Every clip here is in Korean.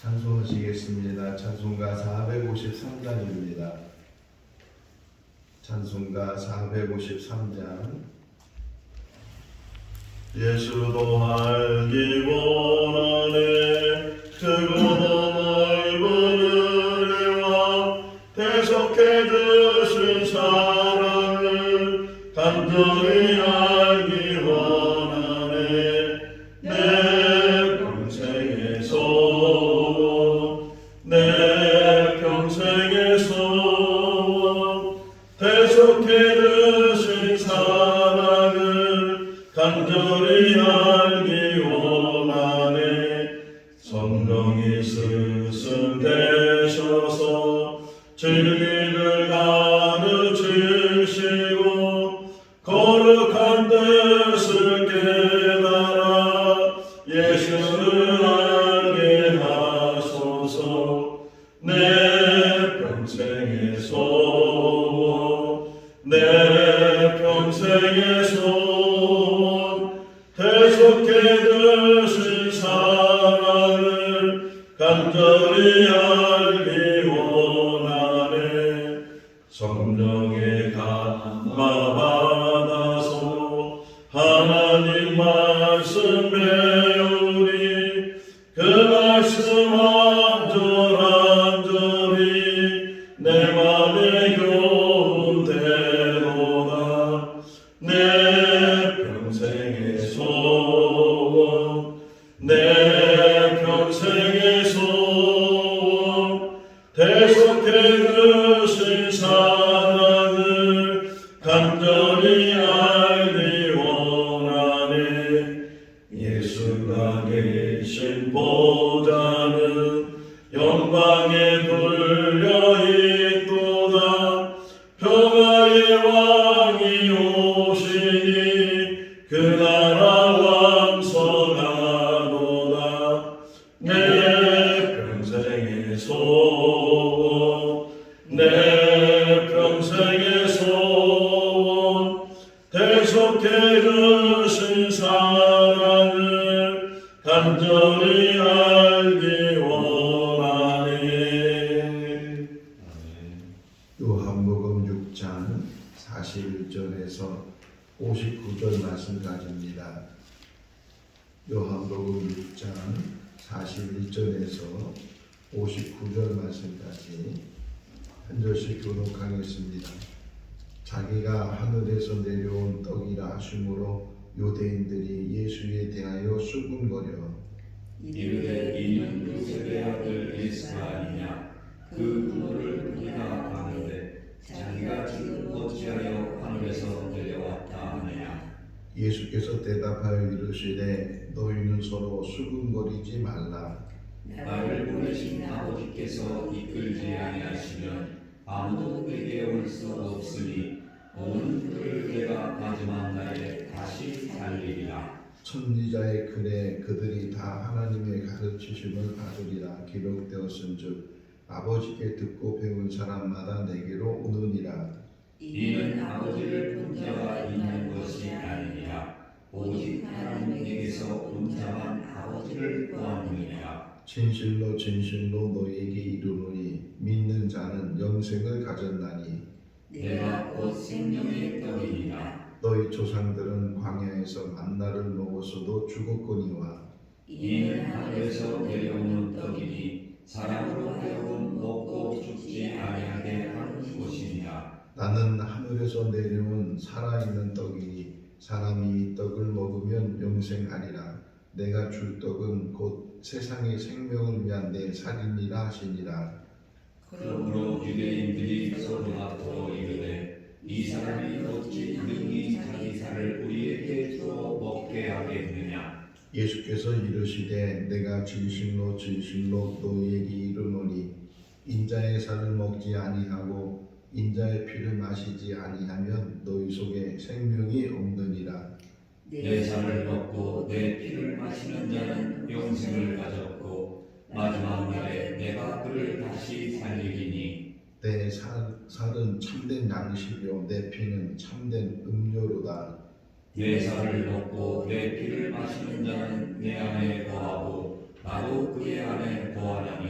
찬송하시겠습니다. 찬송가 453장입니다. 찬송가 453장. 예수도 알기 원하네 크고도 넓은 은혜와 대속해 주신 사랑을 간절히 알기 원하네 내 평생의 소원 내 평생의 소원 대속해 주신 사랑을 간절히 알기 원하네 성령이 스승되셔서 진리를 가르치시고 거룩한 뜻을 깨달아 예수를 알게 하소서 내 평생의 소원 내 평생의 소원 대속해 주신 사랑을 간절히 알기 원하네 성령의 감화 받아서 하나님 말씀 배우니 그 말씀 한절한절이 내 맘에 교훈되도다 내 평생의 소원 내 평생의 소원 대속해 주신 사랑을 간절히 알기 원하네 예수가 계신 보좌는 영광에 둘려있도다 평화의 왕이 오시니 그 나라 왕성하도다 내 평생의 소원 내 평생의 소원 대속해 주신 사랑을 간절히 알기 원하네. 요한복음 6장 41절에서 59절 말씀까지입니다. 요한복음 6장 41절에서 59절 말씀까지 한 절씩 교독하겠습니다. 자기가 하늘에서 내려온 떡이라 하심으로 유대인들이 예수에 대하여 수군거려 이르되 이는 요셉의 아들 예수가 아니냐 그 부모를 우리가 아는데 자기가 지금 어찌하여 하늘에서 내려왔다 하느냐 예수께서 대답하여 이르시되 너희는 서로 수군거리지 말라 나를 보내신 아버지께서 이끌지 아니하시면 아무도 내게 올 수 없으니 오는 그를 내가 마지막 날에 다시 살리리라 선지자의 글에 그들이 다 하나님의 가르치심을 받으리라 기록되었은즉 아버지께 듣고 배운 사람마다 내게로 오느니라 이는 아버지를 본 자가 있는 것이 아니니라 오직 하나님에게서 온 자만 아버지를 보았느니라 진실로 진실로 너희에게 이르노니 믿는 자는 영생을 가졌나니 내가 곧 생명의 떡이니라 너희 조상들은 광야에서 만나를 먹었어도 죽었거니와 이는 하늘에서 내려오는 떡이니 사람으로 하여금 먹고 죽지 아니하게 하는 것이니라 나는 하늘에서 내려온 살아있는 떡이니 사람이 이 떡을 먹으면 영생하리라 내가 줄 떡은 곧 세상의 생명을 위한 내 살이니라 하시니라 그러므로 유대인들이 서로 다투어 이르되 이 사람이 어찌 능히 자기 살을 우리에게 주어 먹게 하겠느냐 예수께서 이르시되 내가 진실로 진실로 너희에게 이르노니 인자의 살을 먹지 아니하고 인자의 피를 마시지 아니하면 너희 속에 생명이 없느니라 내 살을 먹고 내 피를 마시는 자는 영생을 가졌고 마지막 날에 내가 그를 다시 살리리니 내 살은 참된 양식이요 내 피는 참된 음료로다 내 살을 먹고 내 피를 마시는 자는 내 안에 거하고 나도 그의 안에 거하리라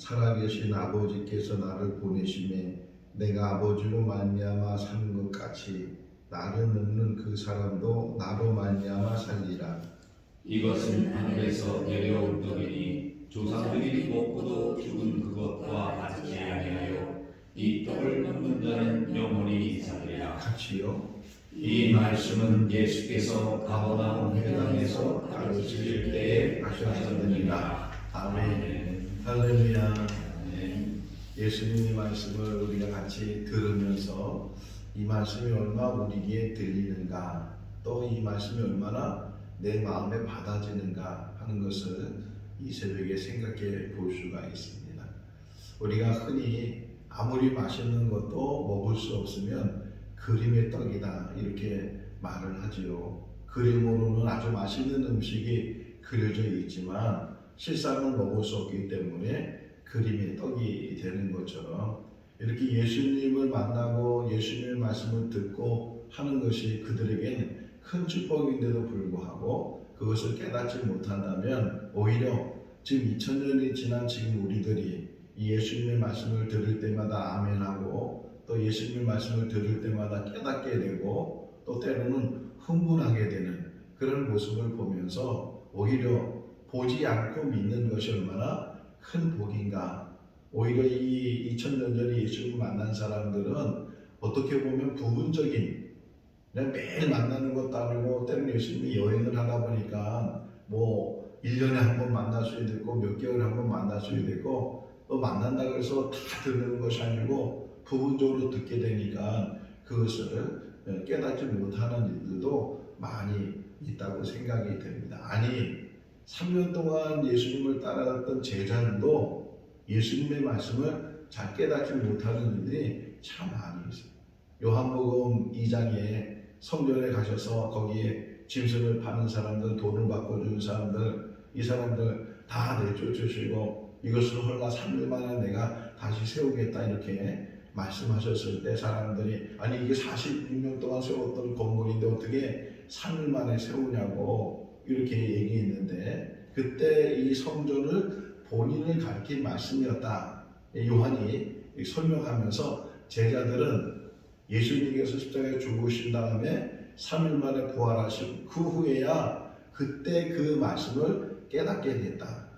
살아계신 아버지께서 나를 보내심에 내가 아버지로 말미암아 사는 것 같이 나를 먹는 그 사람도 나로 말미암아 살리라. 이것은 하늘에서 내려온 떡이니 조상들이 먹고도 죽은 그것과 같지 아니하여 이 떡을 먹는 자는 영원히 살리라. 같이요. 이 말씀은 예수께서 가버나움 회당에서 가르치실 때에 하셨느니라. 아멘. 할렐루야. 아멘. 예수님의 말씀을 우리가 같이 들으면서 이 말씀이 얼마나 우리에게 들리는가, 또 이 말씀이 얼마나 내 마음에 받아지는가 하는 것을 이 새벽에 생각해 볼 수가 있습니다. 우리가 흔히 아무리 맛있는 것도 먹을 수 없으면 그림의 떡이다 이렇게 말을 하지요. 그림으로는 아주 맛있는 음식이 그려져 있지만 실상은 먹을 수 없기 때문에 그림의 떡이 되는 것처럼 이렇게 예수님을 만나고 예수님의 말씀을 듣고 하는 것이 그들에겐 큰 축복인데도 불구하고 그것을 깨닫지 못한다면 오히려 지금 2000년이 지난 지금 우리들이 이 예수님의 말씀을 들을 때마다 아멘하고 또 예수님의 말씀을 들을 때마다 깨닫게 되고 또 때로는 흥분하게 되는 그런 모습을 보면서 오히려 보지 않고 믿는 것이 얼마나 큰 복인가. 오히려 이 2000년 전에 예수님을 만난 사람들은 어떻게 보면 부분적인 그냥 매일 만나는 것도 아니고 때로는 예수님이 여행을 하다 보니까 뭐 1년에 한 번 만날 수도 있고 몇 개월에 한 번 만날 수도 있고 또 만난다고 해서 다 듣는 것이 아니고 부분적으로 듣게 되니까 그것을 깨닫지 못하는 일들도 많이 있다고 생각이 됩니다. 아니 3년 동안 예수님을 따라갔던 제자들도 예수님의 말씀을 잘 깨닫지 못하는 일들이 참 많이 있어요. 요한복음 2장에 성전에 가셔서 거기에 짐승을 파는 사람들, 돈을 바꿔주는 사람들, 이 사람들 다 내쫓으시고 이것을 헐라 3일 만에 내가 다시 세우겠다 이렇게 말씀하셨을 때 사람들이 아니 이게 46년 동안 세웠던 건물인데 어떻게 3일 만에 세우냐고 이렇게 얘기했는데 그때 이 성전을 본인을 가리킨 말씀이었다. 요한이 설명하면서 제자들은 예수님께서 십자가에 죽으신 다음에 3일 만에 부활하신 그 후에야 그때 그 말씀을 깨닫게 됐다.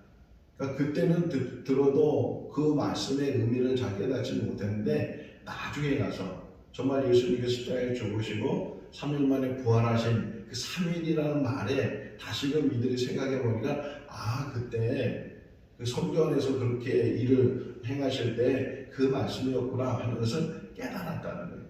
그러니까 그때는 들어도 그 말씀의 의미를 잘 깨닫지 못했는데 나중에 가서 정말 예수님께서 십자가에 죽으시고 3일 만에 부활하신 그 3일이라는 말에 다시금 이들이 생각해 보니까 아 그때 그 성전에서 그렇게 일을 행하실 때 그 말씀이었구나 하는 것을 깨달았다는 거예요.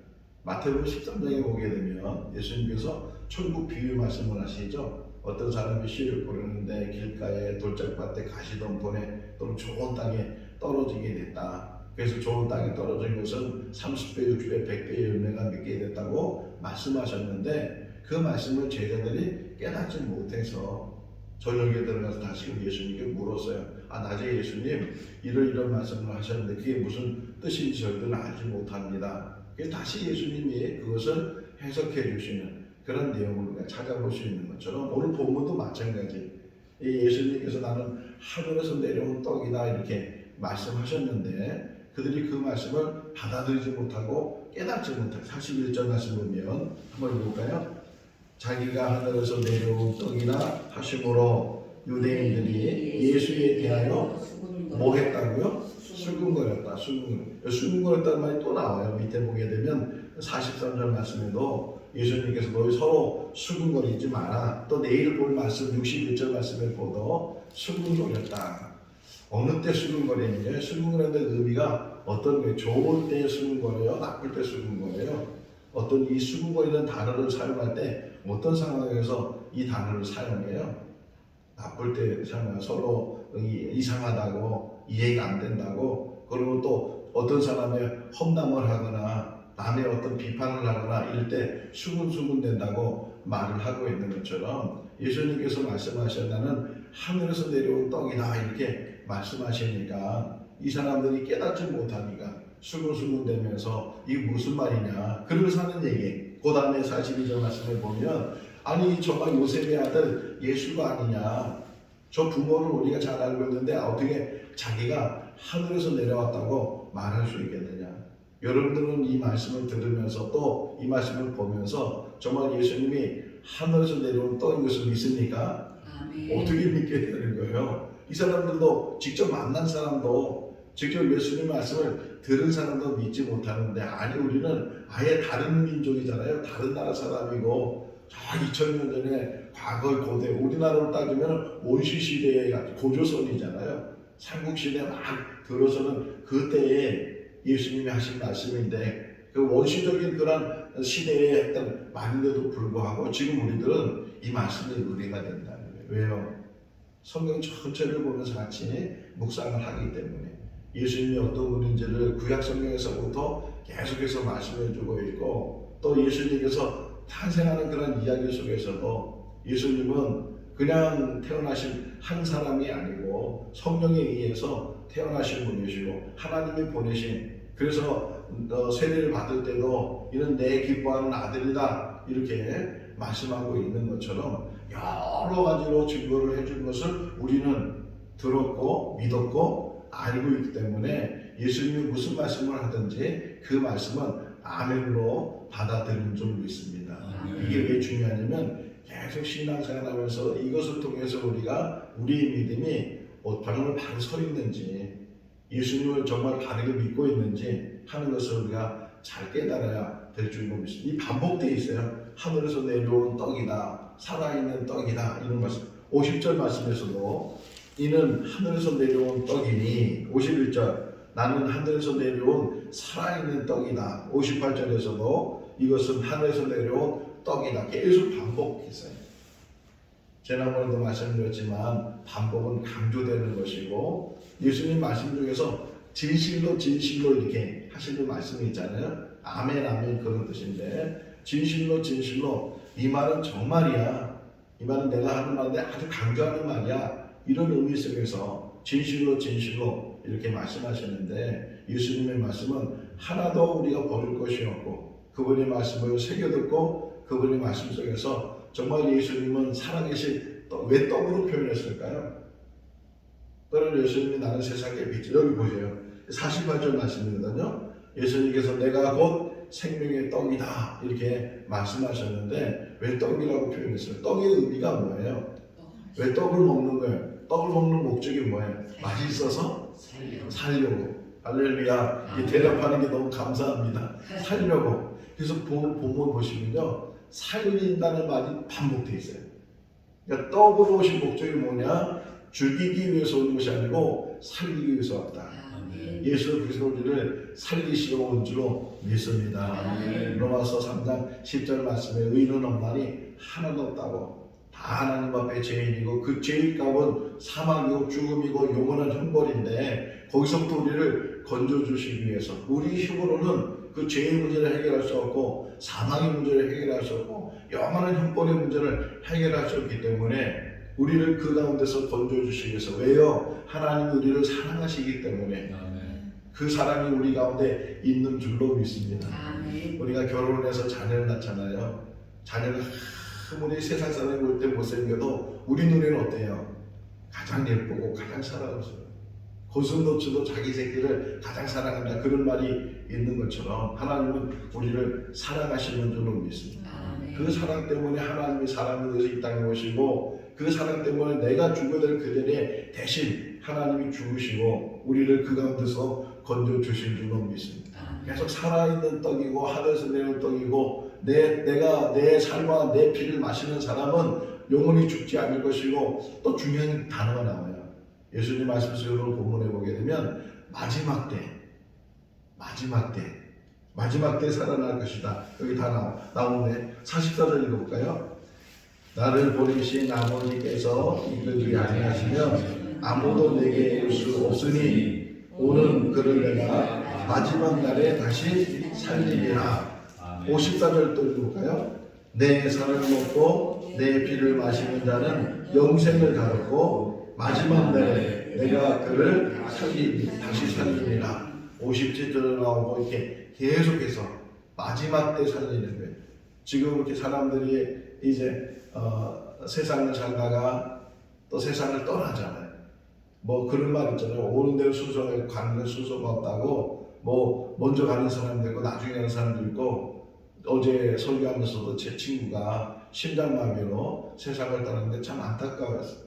마태복음 13장에 보게 되면 예수님께서 천국 비유 말씀을 하시죠. 어떤 사람이 씨를 뿌리는데 길가에 돌짝밭에 가시덤불에 또는 좋은 땅에 떨어지게 됐다. 그래서 좋은 땅에 떨어진 것은 30배, 60배, 100배의 열매가 맺게 됐다고 말씀하셨는데 그 말씀을 제자들이 깨닫지 못해서 저녁에 들어가서 다시금 예수님께 물었어요. 아 낮에 예수님 이런 말씀을 하셨는데 그게 무슨 뜻인지 저희들은 알지 못합니다. 그래서 다시 예수님이 그것을 해석해 주시는 그런 내용을 우리가 찾아볼 수 있는 것처럼 오늘 본문도 마찬가지. 예수님께서 나는 하늘에서 내려온 떡이다 이렇게 말씀하셨는데 그들이 그 말씀을 받아들이지 못하고 깨닫지 못하고 41절 말씀 보면 한번 읽어볼까요? 자기가 하늘에서 내려온 떡이라 하심으로 유대인들이 예수에 대하여 뭐 했다고요? 수군거렸다. 수군거렸다는 말이 또 나와요. 밑에 보게 되면 43절 말씀에도 예수님께서 너희 서로 수군거리지 마라. 또 내일 볼 말씀 61절 말씀에 보도 수군거렸다. 어느 때 수군거리는지 수군거리는 의미가 어떤 게 좋을 때 수군거려요? 나쁠 때 수군거려요? 어떤 이 수군거리는 단어를 사용할 때 어떤 상황에서 이 단어를 사용해요? 나쁠 때 사용해요. 서로 이상하다고 이해가 안 된다고 그리고 또 어떤 사람의 험담을 하거나 남의 어떤 비판을 하거나 이럴 때 수군수군 된다고 말을 하고 있는 것처럼 예수님께서 말씀하셨다는 하늘에서 내려온 떡이다 이렇게 말씀하시니까 이 사람들이 깨닫지 못하니까 수군수군 되면서 이게 무슨 말이냐 그러면서 하는 얘기. 그 다음에 42절 말씀을 보면 아니 저가 요셉의 아들 예수가 아니냐 저 부모를 우리가 잘 알고 있는데 어떻게 자기가 하늘에서 내려왔다고 말할 수 있겠느냐? 여러분들은 이 말씀을 들으면서 또 이 말씀을 보면서 정말 예수님이 하늘에서 내려온 떡인 것을 믿습니까? 어떻게 믿게 되는 거예요? 이 사람들도 직접 만난 사람도 직접 예수님 말씀을 들은 사람도 믿지 못하는데, 아니 우리는 아예 다른 민족이잖아요. 다른 나라 사람이고 저 2000년 전에 과거 고대, 우리나라로 따지면 원시 시대의 고조선이잖아요. 삼국시대 막 들어서는 그때에 예수님이 하신 말씀인데, 그 원시적인 그런 시대에 했던 말인데도 불구하고 지금 우리들은 이 말씀의 은혜가 된다는 거예요. 왜요? 성경 전체를 보면서 같이 묵상을 하기 때문에 예수님이 어떤 분인지를 구약 성경에서부터 계속해서 말씀해주고 있고, 또 예수님께서 탄생하는 그런 이야기 속에서도 예수님은 그냥 태어나신 한 사람이 아니고 성령에 의해서 태어나신 분이시고 하나님이 보내신, 그래서 세례를 받을 때도 이는 내 기뻐하는 아들이다 이렇게 말씀하고 있는 것처럼 여러 가지로 증거를 해준 것을 우리는 들었고 믿었고 알고 있기 때문에 예수님이 무슨 말씀을 하든지 그 말씀은 아멘으로 받아들이는 줄 믿습니다. 이게 왜 중요하냐면 계속 신앙생활하면서 이것을 통해서 우리가 우리의 믿음이 정말 바로 서 있는지, 예수님을 정말 바르게 믿고 있는지 하는 것을 우리가 잘 깨달아야 될 줄 믿습니다. 이 반복되어 있어요. 하늘에서 내려온 떡이다, 살아있는 떡이다, 이런 말씀. 50절 말씀에서도 이는 하늘에서 내려온 떡이니, 51절 나는 하늘에서 내려온 살아있는 떡이다, 58절에서도 이것은 하늘에서 내려온 떡이다, 계속 반복했어요. 지난번에도 말씀드렸지만 반복은 강조되는 것이고, 예수님 말씀 중에서 진실로 진실로 이렇게 하시는 말씀이 있잖아요. 아멘 아멘 그런 뜻인데, 진실로 진실로 이 말은 정말이야, 이 말은 내가 하는 말인데 아주 강조하는 말이야, 이런 의미 속에서 진실로 진실로 이렇게 말씀하시는데, 예수님의 말씀은 하나도 우리가 버릴 것이 없고 그분의 말씀을 새겨듣고 그분의 말씀 속에서 정말 예수님은 살아계신 왜 떡으로 표현했을까요? 또는 예수님이 나는 세상의 빛, 여기 보세요. 48절 말씀이거든요. 예수님께서 내가 곧 생명의 떡이다 이렇게 말씀하셨는데 왜 떡이라고 표현했어요? 떡의 의미가 뭐예요? 왜 떡을 먹는 거예요? 떡을 먹는 목적이 뭐예요? 맛있어서 살려고. 할렐루야. 이 대답하는 게 너무 감사합니다. 살려고. 그래서 본문 보시면요, 살린다는 말이 반복되어 있어요. 그러니까 떡으로 오신 목적이 뭐냐? 죽이기 위해서 온 것이 아니고 살리기 위해서 왔다. 예수 그리스도 우리를 살리시러 온 줄로 믿습니다. 로마서 3장 10절 말씀에 의인은 없나니 하나도 없다고. 다 하나님 앞에 죄인이고 그 죄의 값은 사망이고 죽음이고 영원한 형벌인데, 거기서부터 우리를 건져주시기 위해서 우리 힘으로는 그 죄의 문제를 해결할 수 없고 사망의 문제를 해결할 수 없고 영원한 형벌의 문제를 해결할 수 없기 때문에 우리를 그 가운데서 건져주시기 위해서, 왜요? 하나님이 우리를 사랑하시기 때문에 그 사랑이 우리 가운데 있는 줄로 믿습니다. 우리가 결혼해서 자녀를 낳잖아요. 자녀가 아무리 세상 사람이 볼 때 못생겨도 우리 눈에는 어때요? 가장 예쁘고 가장 사랑스러워요. 고슴도치도 자기 새끼를 가장 사랑한다, 그런 말이 있는 것처럼 하나님은 우리를 사랑하시는 줄로 믿습니다. 그 사랑 때문에 하나님이 사람을 위해서 이 땅에 오시고, 그 사랑 때문에 내가 죽어야 될 그 전에 대신 하나님이 죽으시고 우리를 그 가운데서 건져주신 줄로 믿습니다. 계속 살아있는 떡이고 하늘에서 내려온 떡이고, 내가 내 삶과 내 피를 마시는 사람은 영원히 죽지 않을 것이고, 또 중요한 단어가 나와요. 예수님 말씀 속으로 본문에 보게 되면 마지막 때 살아날 것이다. 여기 다 나오네. 44절 읽어볼까요? 나를 보내신 아버지께서 이끌지 아니하시면 아무도 내게 올 수 없으니 오는 그를 내가 마지막 날에 다시 살리리라. 54절 또 읽어볼까요? 내 살을 먹고 내 피를 마시는 자는 영생을 가졌고 마지막 날에 내가 그를 다시 살리리라. 57절에 나오고 이렇게 계속해서 마지막 때 살리는 거예요. 지금 이렇게 사람들이 이제 세상을 살다가 또 세상을 떠나잖아요. 뭐 그런 말 있잖아요. 오는 대로 순서가 있고 가는 대로 순서가 없다고. 뭐 먼저 가는 사람도 있고 나중에 가는 사람도 있고. 어제 설교하면서도 제 친구가 심장마비로 세상을 떠났는데 참 안타까웠어요.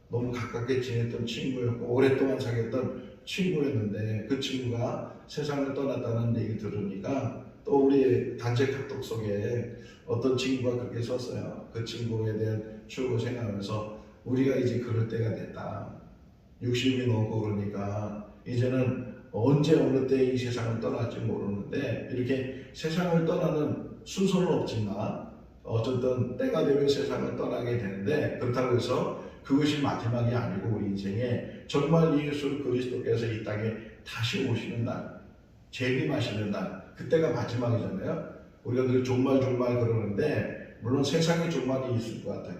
너무 가깝게 지냈던 친구였고 오랫동안 사귀었던 친구였는데 그 친구가 세상을 떠났다는 얘기 들으니까 또 우리 단체 카톡 속에 어떤 친구가 그렇게 썼어요. 그 친구에 대한 추억을 생각하면서 우리가 이제 그럴 때가 됐다. 60이 넘고 그러니까 이제는 언제 어느 때 이 세상을 떠날지 모르는데 이렇게 세상을 떠나는 순서는 없지만 어쨌든 때가 되면 세상을 떠나게 되는데 그렇다고 해서 그것이 마지막이 아니고 우리 인생에 정말 예수 그리스도께서 이 땅에 다시 오시는 날, 재림하시는 날, 그때가 마지막이잖아요. 우리가 늘 종말 그러는데 물론 세상의 종말이 있을 것 같아요.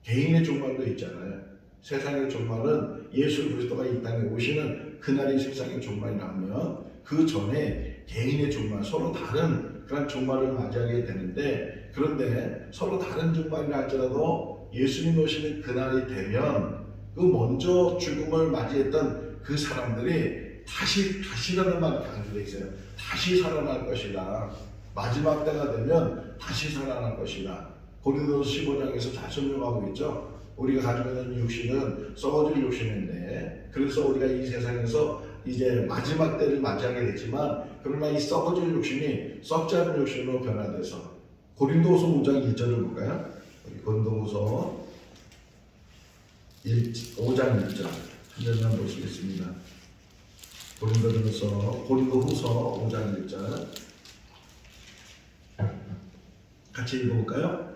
개인의 종말도 있잖아요. 세상의 종말은 예수 그리스도가 이 땅에 오시는 그날이 세상의 종말이라면 그 전에 개인의 종말, 서로 다른 그런 종말을 맞이하게 되는데 그런데 서로 다른 종말이라 할지라도 예수님 오시는 그날이 되면 그 먼저 죽음을 맞이했던 그 사람들이 다시라는 말이 강조되어 있어요. 다시 살아날 것이다. 마지막 때가 되면 다시 살아날 것이다. 고린도서 15장에서 잘 설명하고 있죠. 우리가 가지고 있는 육신은 썩어질 육신인데 그래서 우리가 이 세상에서 이제 마지막 때를 맞이하게 되지만 그러나 이 썩어질 육신이 썩지 않은 육신으로 변화돼서 고린도서 5장 1절을 볼까요? 고린도서 5장 1절 한 절만 보시겠습니다. 고린도후서 5장 1절 같이 읽어볼까요?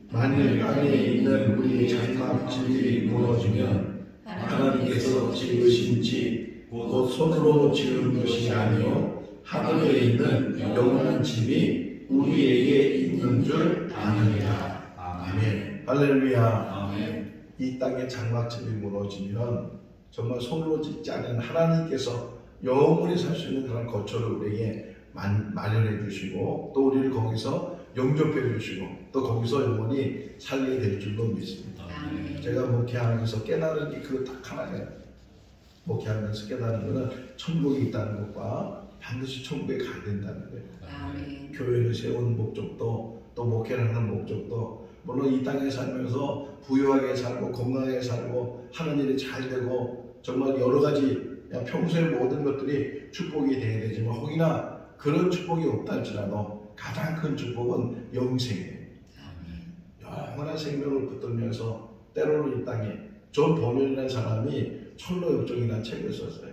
만일 안에 있는 우리 장막집이 무너지면 하나님께서 지으신 집 곧 손으로 지은 것이 아니요 하늘에 있는 영원한 집이 우리에게 있는 줄 아느니라. 아멘. 할렐루야. 아멘. 이 땅에 장막집이 무너지면 정말 손으로 짓지 않은 하나님께서 영원히 살 수 있는 그런 거처를 우리에게 마련해 주시고 또 우리를 거기서 영접해 주시고 또 거기서 영원히 살게 될 줄로 믿습니다. 아멘. 제가 목회하면서 깨달은 게 그거 딱 하나예요. 목회하면서 깨달은 거는 천국이 있다는 것과 반드시 천국에 가야 된다는 거예요. 아멘. 교회를 세운 목적도 또 목회를 하는 목적도 물론 이 땅에 살면서 부유하게 살고 건강하게 살고 하는 일이 잘 되고 정말 여러 가지 평소의 모든 것들이 축복이 돼야 되지만 혹이나 그런 축복이 없다 할지라도 가장 큰 축복은 영생이에요. 영원한 생명을 붙들면서 때로는 이 땅에 존 버년이라는 사람이 철로역정이라는 책을 썼어요.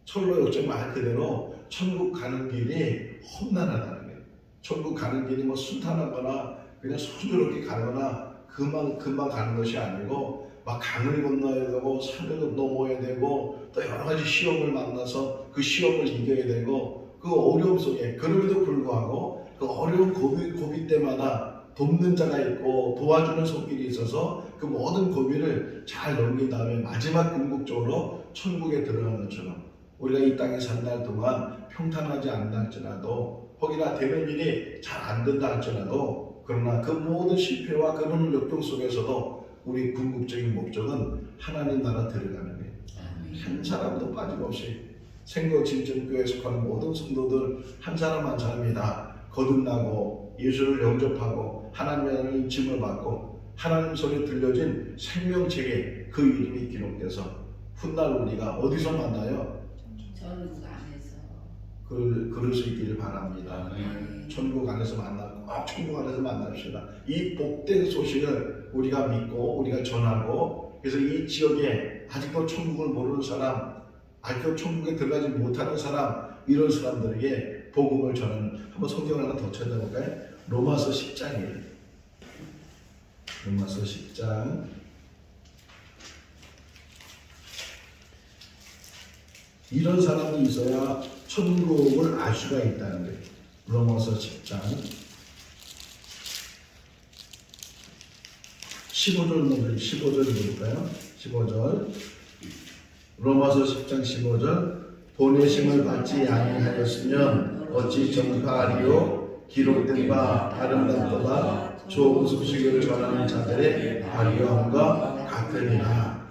철로역정 말 그대로 천국 가는 길이 험난하다는 거예요. 천국 가는 길이 뭐 순탄하거나 그냥 수주롭게 가거나 금방 가는 것이 아니고 막 강을 건너야 되고 산을 넘어야 되고 또 여러 가지 시험을 만나서 그 시험을 이겨야 되고 그 어려움 속에 그럼에도 불구하고 그 어려운 고비 때마다 돕는 자가 있고 도와주는 손길이 있어서 그 모든 고비를 잘 넘긴 다음에 마지막 궁극적으로 천국에 들어가는 것처럼 우리가 이 땅에 산 날 동안 평탄하지 않다 할지라도 혹이나 되는 일이 잘 안 된다 할지라도 그러나 그 모든 실패와 그런 역경 속에서도 우리 궁극적인 목적은 하나님 나라 들어가는 거예요. 한 사람도 빠짐없이 생거진정교회에 속하는 모든 성도들 한 사람 한 사람이 다 거듭나고 예수를 영접하고 하나님의 인침을 받고 하나님 손에 들려진 생명책에 그 이름이 기록돼서 훗날 우리가 어디서 만나요? 천국 안에서. 그럴 수 있기를 바랍니다. 아멘. 천국 안에서 만나고 천국 안에서 만납시다. 이 복된 소식을 우리가 믿고 우리가 전하고 그래서 이 지역에 아직도 천국을 모르는 사람 아직도 천국에 들어가지 못하는 사람 이런 사람들에게 복음을 전하는 한번 성경을 하나 더 찾아볼까요? 로마서 10장이에요. 로마서 10장 이런 사람이 있어야 천국을 알 수가 있다는 거예요. 로마서 10장 15절 먼저 15절 볼까요? 15절 로마서 10장 15절 보내심을 받지 아니하였으면 어찌 전파하리요 기록된 바 아름답도다 좋은 소식을 전하는 자들의 발휘함과 같으니라.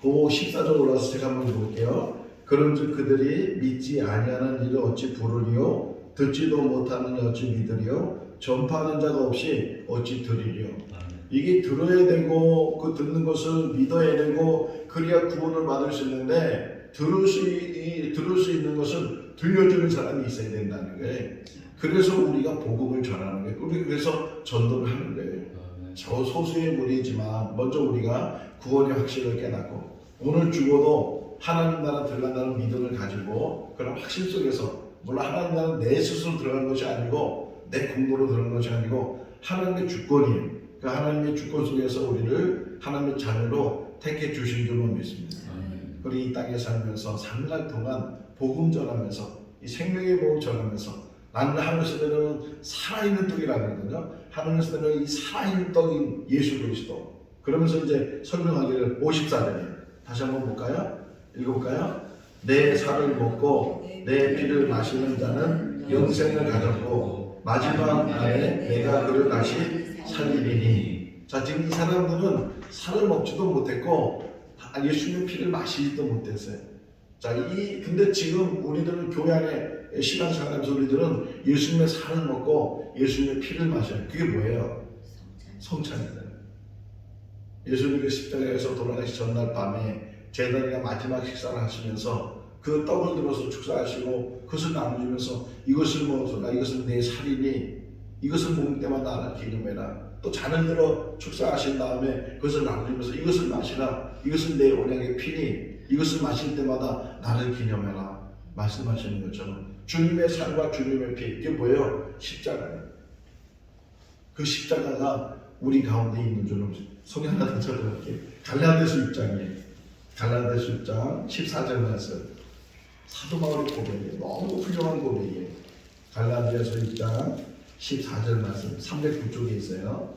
그 14절 올라서 제가 한번 볼게요. 그런즉 그들이 믿지 아니하는 일을 어찌 부르리요? 듣지도 못하는 이 어찌 믿으리요? 전파하는 자가 없이 어찌 들으리요? 이게 들어야 되고 그 듣는 것을 믿어야 되고 그래야 구원을 받을 수 있는데 들을 수 있는 것은 들려주는 사람이 있어야 된다는 거예요. 그래서 우리가 복음을 전하는 거예요. 우리 그래서 전도를 하는 거예요. 저 소수의 무리지만 먼저 우리가 구원의 확신을 깨닫고 오늘 죽어도 하나님 나라 들어간다는 믿음을 가지고 그런 확신 속에서 물론 하나님 나라는 내 스스로 들어간 것이 아니고 내 공로로 들어간 것이 아니고 하나님의 주권이에요. 그 하나님의 주권 속에서 우리를 하나님의 자녀로 택해 주신 줄로 믿습니다. 그리고 이 땅에 살면서 3년 동안 복음 전하면서 이 생명의 복음 전하면서 나는 하늘에서 내려오는 살아있는 떡이라고 하거든요. 하늘에서 내려오는 이 살아있는 떡인 예수 그리스도. 그러면서 이제 설명하기를 54절이에요. 다시 한번 볼까요? 읽어볼까요? 내 살을 먹고 내 피를 마시는 자는 영생을 가졌고 마지막 날에 내가 그를 다시 살리리니. 자, 지금 이 사람들은 살을 먹지도 못했고 예수님의 피를 마시지도 못했어요. 자, 근데 지금 우리들은 교회 안에 신앙생활하면서 우리들은 예수님의 살을 먹고 예수님의 피를 마셔요. 그게 뭐예요? 성찬이다. 예수님이 십자가에서 돌아가시 전날 밤에 제자리가 마지막 식사를 하시면서 그 떡을 들어서 축사하시고 그것을 나누시면서 이것을 먹어라. 이것은 내 살이니 이것을 먹을 때마다 나를 기념해라. 또 잔을 들어 축사하신 다음에 그것을 나누면서 이것을 마시라. 이것은 내 언약의 피니 이것을 마실 때마다 나를 기념해라. 말씀하시는 것처럼 주님의 살과 주님의 피 이게 뭐예요? 십자가예요. 그 십자가가 우리 가운데 있는 줄로 성경 하나 더 쳐드릴게요. 갈라디아서 6장이에요. 갈라디아서 6장 14절 말씀. 사도 바울의 고백이에요. 너무 훌륭한 고백이에요. 갈라디아서 6장 14절 말씀 309쪽에 있어요.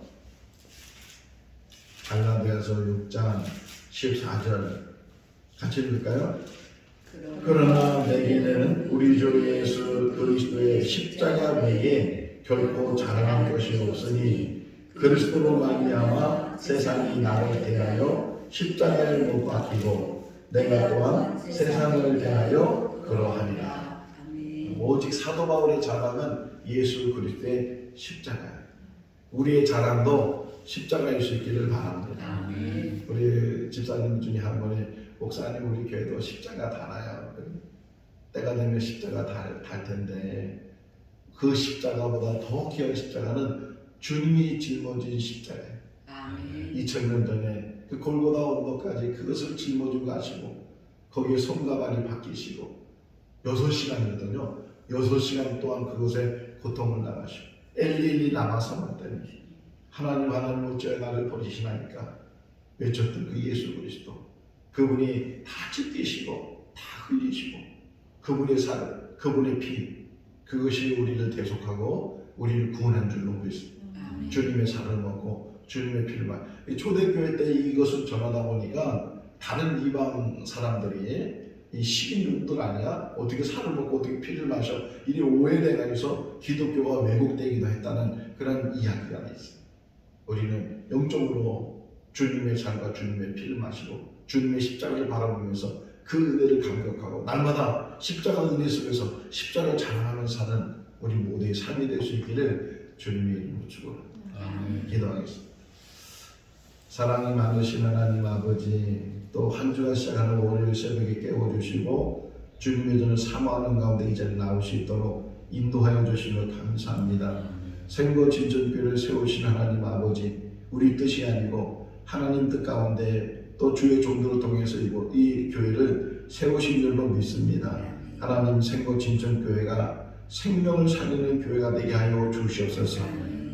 갈라디아서 6장 14절 같이 읽을까요? 그러나 내게는 우리 주 예수 그리스도의 십자가 외에 결코 자랑할 것이 없으니 그리스도로 말미암아 세상이 나를 대하여 십자가에 못 박히고 내가 또한 세상을 대하여 그러하리라. 오직 사도 바울의 자랑은 예수 그리스도의 십자가예요. 우리의 자랑도 십자가일 수 있기를 바랍니다. 우리 집사님 중에 한 분이 목사님 우리 교회도 십자가 달아요. 때가 되면 십자가 달 텐데 그 십자가보다 더 귀한 십자가는 주님이 짊어진 십자가예요. 2000년 전에 그 골고다 언덕까지 그것을 짊어지고 가시고 거기에 손과 발이 바뀌시고 6시간이거든요. 6시간 동안 그곳에 고통을 당하시고 엘리 라마사마 때문에 하나님 어찌하여 나를 버리시나이까 외쳤던 그 예수 그리스도 그분이 다 찢기시고 다 흘리시고 그분의 살, 그분의 피 그것이 우리를 대속하고 우리를 구원한 줄로 믿습니다. 주님의 살을 먹고 주님의 피를 마시고 초대교회 때 이것을 전하다 보니까 다른 이방 사람들이 이 식인종들 아니야? 어떻게 살을 먹고 어떻게 피를 마셔? 이리 오해돼가지고 기독교가 왜곡되기도 했다는 그런 이야기가 있어요. 우리는 영적으로 주님의 살과 주님의 피를 마시고 주님의 십자가를 바라보면서 그 은혜를 감격하고 날마다 십자가 은혜 속에서 십자가를 자랑하는 사는 우리 모두의 삶이 될 수 있기를 주님의 이름으로 축원합니다. 기도하겠습니다. 사랑이 많으신 하나님 아버지 또 한 주가 시작하는 월요일 새벽에 깨워주시고 주님의 전을 사모하는 가운데 이 자리에 나올 수 있도록 인도하여 주시며 감사합니다. 생거 진전교회를 세우신 하나님 아버지 우리 뜻이 아니고 하나님 뜻 가운데 또 주의 종들을 통해서 이 교회를 세우신 줄로 믿습니다. 하나님 생거 진전교회가 생명을 살리는 교회가 되게 하여 주시옵소서.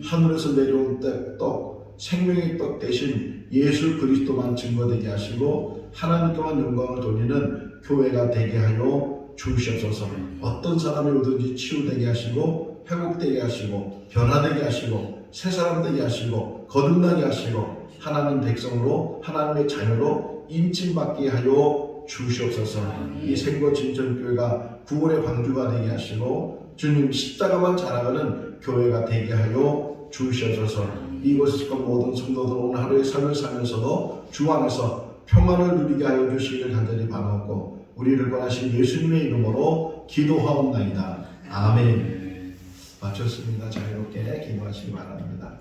하늘에서 내려온 떡 생명의 떡 대신 예수 그리스도만 증거되게 하시고 하나님께만 영광을 돌리는 교회가 되게 하여 주시옵소서. 어떤 사람이 오든지 치유되게 하시고 회복되게 하시고 변화되게 하시고 새 사람 되게 하시고 거듭나게 하시고 하나님 백성으로 하나님의 자녀로 인침받게 하여 주시옵소서. 이 생거 진전교회가 구원의 방주가 되게 하시고 주님 십자가만 자랑하는 교회가 되게 하여 주시옵소서. 이곳에서 모든 성도들 오늘 하루의 삶을 살면서도 주 안에서 평안을 누리게 하여 주시기를 간절히 바라옵고 우리를 권하신 예수님의 이름으로 기도하옵나이다. 아멘. 마쳤습니다. 자유롭게 기도하시기 바랍니다.